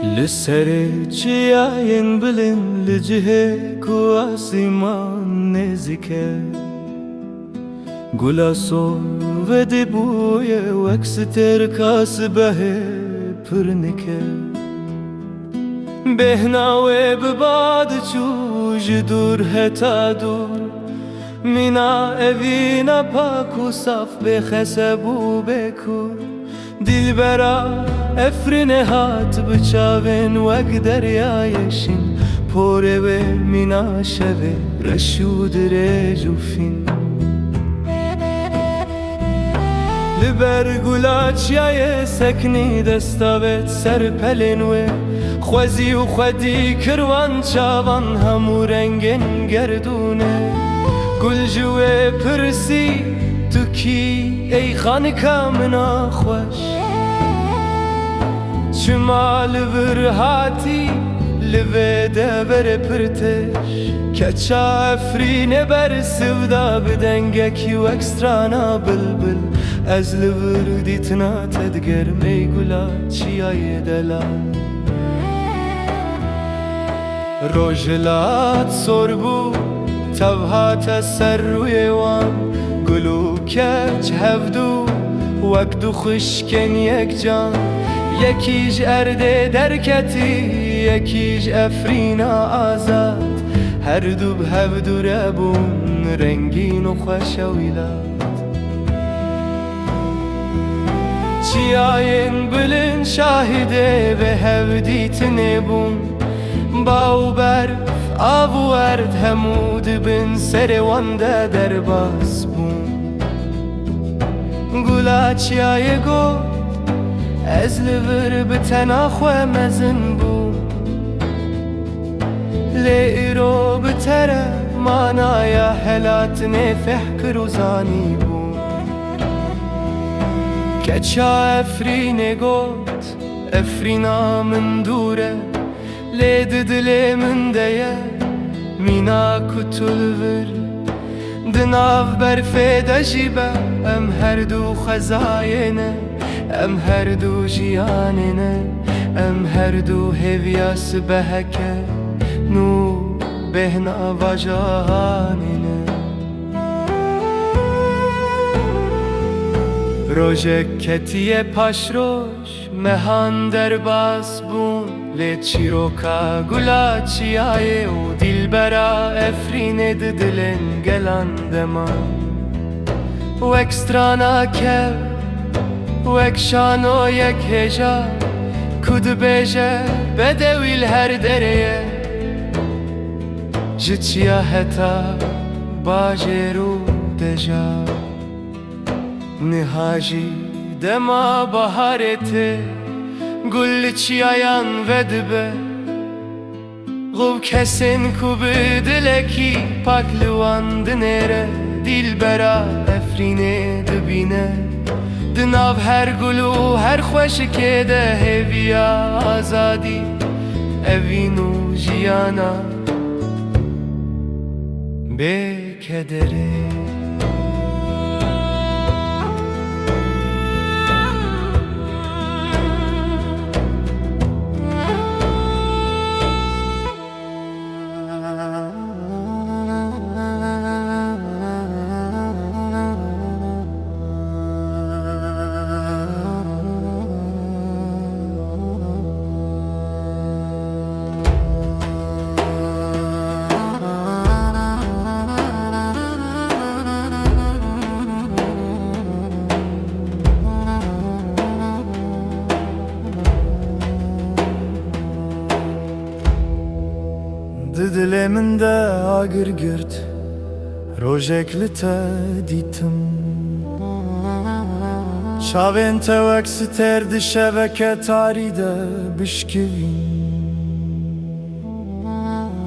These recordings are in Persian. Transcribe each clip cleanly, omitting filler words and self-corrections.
لسر چیاین بلن لجهه کو آسمان نزکه گلا سو و دبوی وکس ترکاس به پرنکه بهناوی بباد چوج دور هتا دور مینا اوینا پاکو صاف بخسبو بکور دل برا افرین هات بچاوین وگ دریایشین پوره و مینا شوه رشود رجوفین لبر گلاچیای سکنی دستاوت سر پلین و خوزی و خودی کروان چاوان همو رنگین گردونه گل جوه پرسی تو کی ای خانکا منا خوش چما لبر هاتی لبه دبر پرتش کچا افرین بر سودا بدنگکی و اکسترانا بلبل از لبر دیتنا تدگر می گلا چیای دلال روجلات سربو تبهات سر روی وان گلو کچ هفدو وقدو خشکن یک جان یکیش ارده درکتی یکیش افرینا آزاد هر دو به هفدو ربون رنگین و خوش و ویلاد چیاین بلن شاهده به هفدیت نبون باو برف آب و ورد همود بن سر وانده در باز بون گلا چیای گو از لور بتنا خواه مزن بون لیرو بتره مانایا حلات نفح کروزانی بون کچا افرین گوت افرینا من دوره لید دل من دیه مینا کتل ور دناف برفه دجیبه ام هر دو خزاینه ام هر دو جیانینه ام هر دو هویاس بهکه نو بهنا و جهانینه روژه کتیه پاش روش مهان در باز بون لیت چیروکا گلا چیای و دل برا افرین دلن گلند من و اکسترانا که و اکشانو یک هجا کد بیجه بدویل هر دریه جتیا هتا باجه رو دجا نهاجی دما بهارته گل چیایان ودبه غو کسین کو بدلکی پاکلوان دنره دیل برا افرینه دبینه دناو هر گلو هر خوش که ده هویا آزادی اوینو جیانا به کدره دل من ده آگر گرد روژک لتا دیتم چاوین تا وکس ترد شبکه تاری ده بشکوین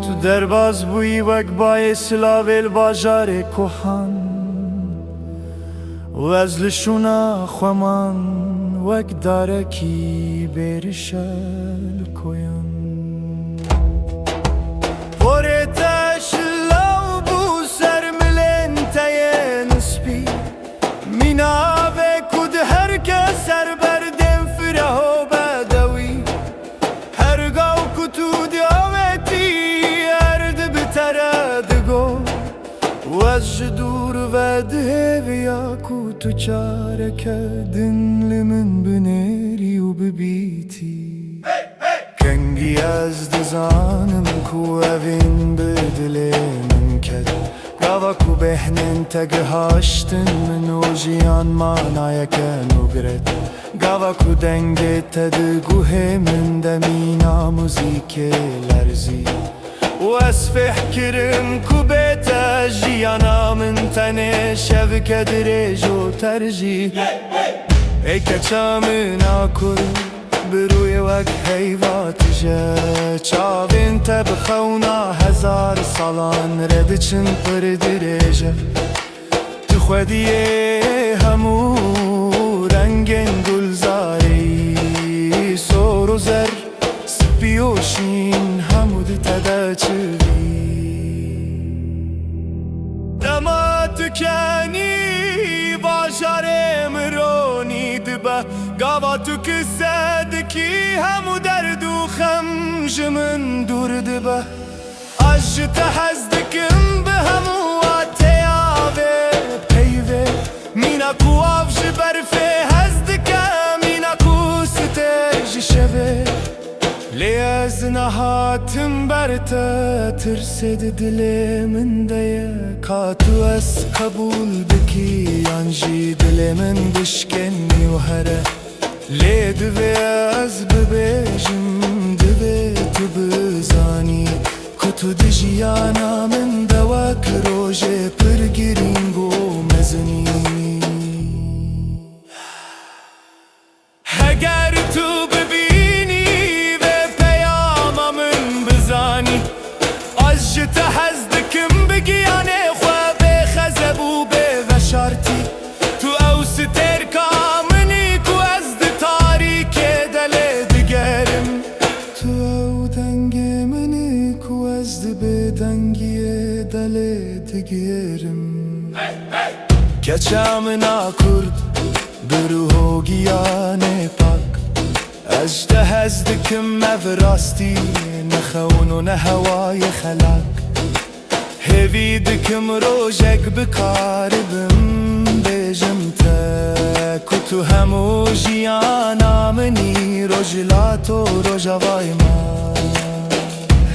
تو درباز بوی وک بای سلاویل باجار کوهان و از لشونا خوامان وک دارکی برشل کویان سر بردم فره و بدوی تو چارەکە من بنێری و ببیتی کەنگی ئەس دەزانم کو ئەڤین بدلێ من کرد گاوەک و بێهنێن تەگەهاشتن من و ژیانمان نایەکە نوگرێت گاوەک و دەنگێتە دگوهێ من دەمینا موزیکێ لەرزی وەس فێحکرم کو بێتە ژیانا من تەنێ شەڤکە درێژ و تەرژی ئەی کەچە منا کورد بروی وەک هەیڤاتژە چاوێن تە بخەونا هەزار ساڵان ڕێدچن پڕ درێژە تو خودیێ هەموو ڕەنگێن گولزاری سۆر و زەر سپی و شین هەموو دەچوی دەما توکەنی باژارێ مرۆنی دبە گاوا تو کسەدکی هەموو دەرد و خەم ژ من دوور دبە ئەس ژ تە حەز دکم بە هەموو واتەیاوێ پەیوێ مینەک و ئاڤ ژ بەرفێ هەز دکە مینەک و ستێر ژ شەوێ لێ ئەز نەهاتم بەرتە ترسێد دلێ من دەیە کاتو ئەس قەبوول بکی یان ژی دلێ من بشکێنی و هەرە لێ دەوێ ئەس ببێژم دەبێ تو بزانی کو تو دژیانا من دەوەک ڕۆژێ پڕ گرنگ و مەزنی هەگەر تو ببینی vê peyama min bizanî ez ji te hez dikim bi giyanê xwe bê xezeb û bê veşartî tu ew stêrka minî ku ez di tarîkê de lê digerim tu ew dengê minî ku ez di bêdengiyê de lê digerim keça mina kurd bi ruho giyanê pak ez ji te hez dikim ev rastî nexewn û ne hewayê xelak hêvî dikim rojek bikaribim bêjim te ku tu hemû jiyana minî rojhilat û rojavayê me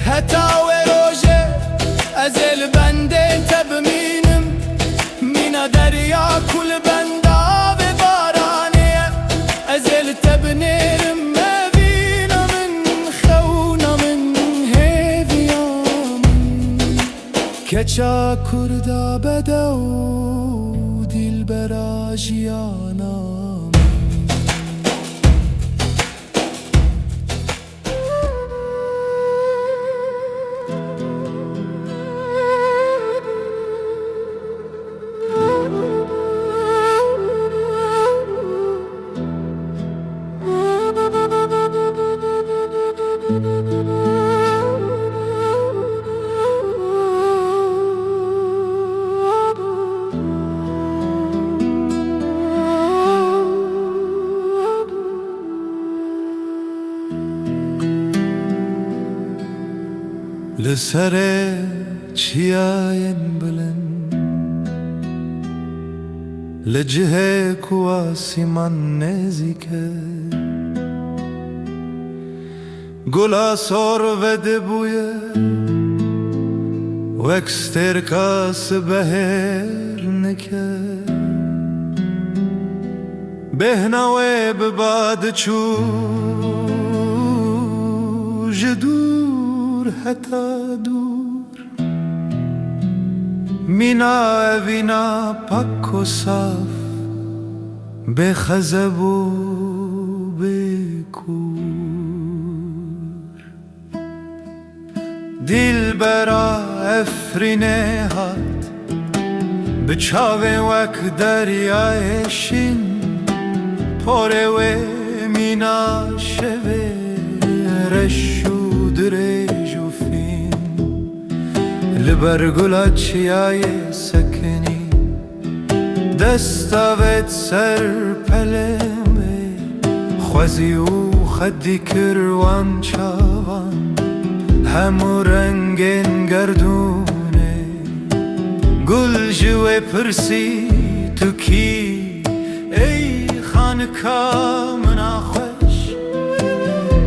heta wê rojê ez ê li bendê te bimînim mîna derya ku li benda vê baranê ye ez ê li te binêrim mevîna min xewna min hêviya min keça kurda bede û dilbera jiyana li serê çiyayên bilind li cihê ku asîman nêzik e gula sor vedibûye wek stêrka sibehêr nike bêhna wê bi bad çû ji dûr heta dûr mîna evîna pak û saf bê xezeb û bê kûr dilbera efrînê hat bi çavên wek deryayê şîn porê wê mîna şevê reş û dirêj û fîn li ber gula çiyayê sekinî desta vê ser pelemê xwezî û xeddî kir wan çavan hemû rengên gerdûnê gul ji wê pirsî tu kî ka mına xweş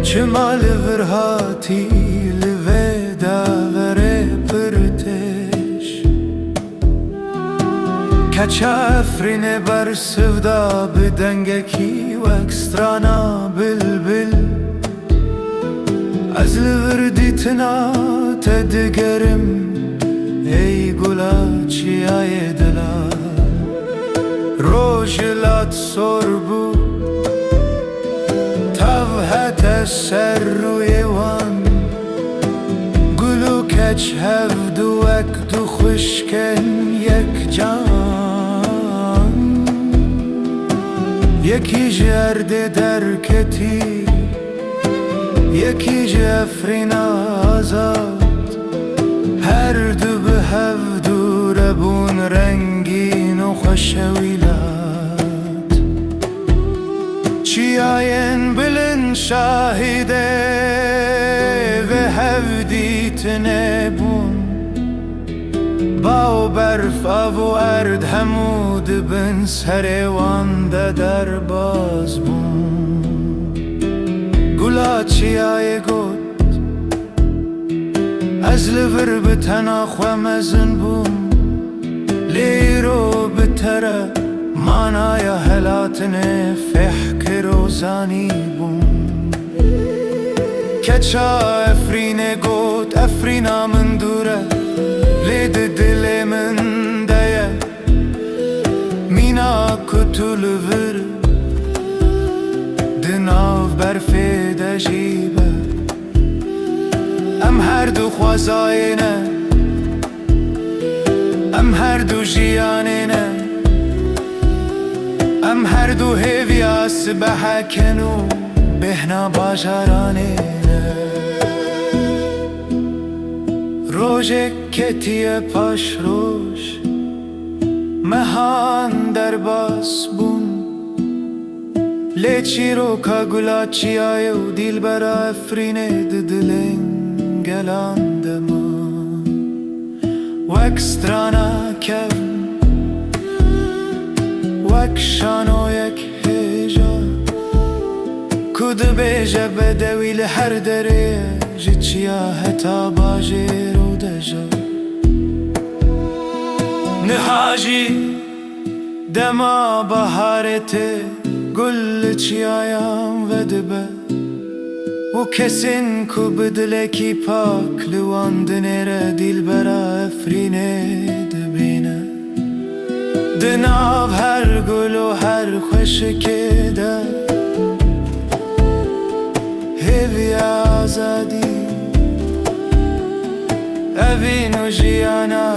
Çima li vir hatî li vê deverê pirtêş Keça efrînê ber sivda bi dengekî wek strana bilbil Ez li vir dîtina te digerim ey gula çiyayê dila Rojilat sorbu Tav hete ser rûyê wan Gulu keç hevdû wek du xwişkên yek can Yekî ji erdê derketî Yekî ji efrîna azad Her du bi hevdû re bûn rengîn û xweşewîlat Çiyayên bilin şahîdê vê hevdîtinê bûn Baw berf av û erd hemû dibin serê wan de derbas bûn Gula çiyayê got Ez li vir bi tena xwe mezin bûm Lêro bi te re manaya helatinê fêh kir û zanî bûm Keça efrînê got efrîna min dûr e Lê di dilê min de ye Mîna ku tu li vir Di nav berfê de jî be Em her du xwezayê ne Em her du jiyanê ne Em her du hêviya sibeheken û bêhna bajaranê ne Rojek ketiye paş roj Mehan derbas bûn Lê çîroka gula çiyayê û dîlbera efrînê di dilên gelan de man Wek strana kevn Wek şanoyek hêja Ku dibêje bedewî li her derê Ji çiya heta bajêr û deja Niha jî dema baharê tê Gul li çiyayan vedibe û kesên ku bi dilekî pak li wan dinêre dîlbera efrînê dibîne Di nav her gul û her xweşikê de hêviya azadî Evîn û jiyana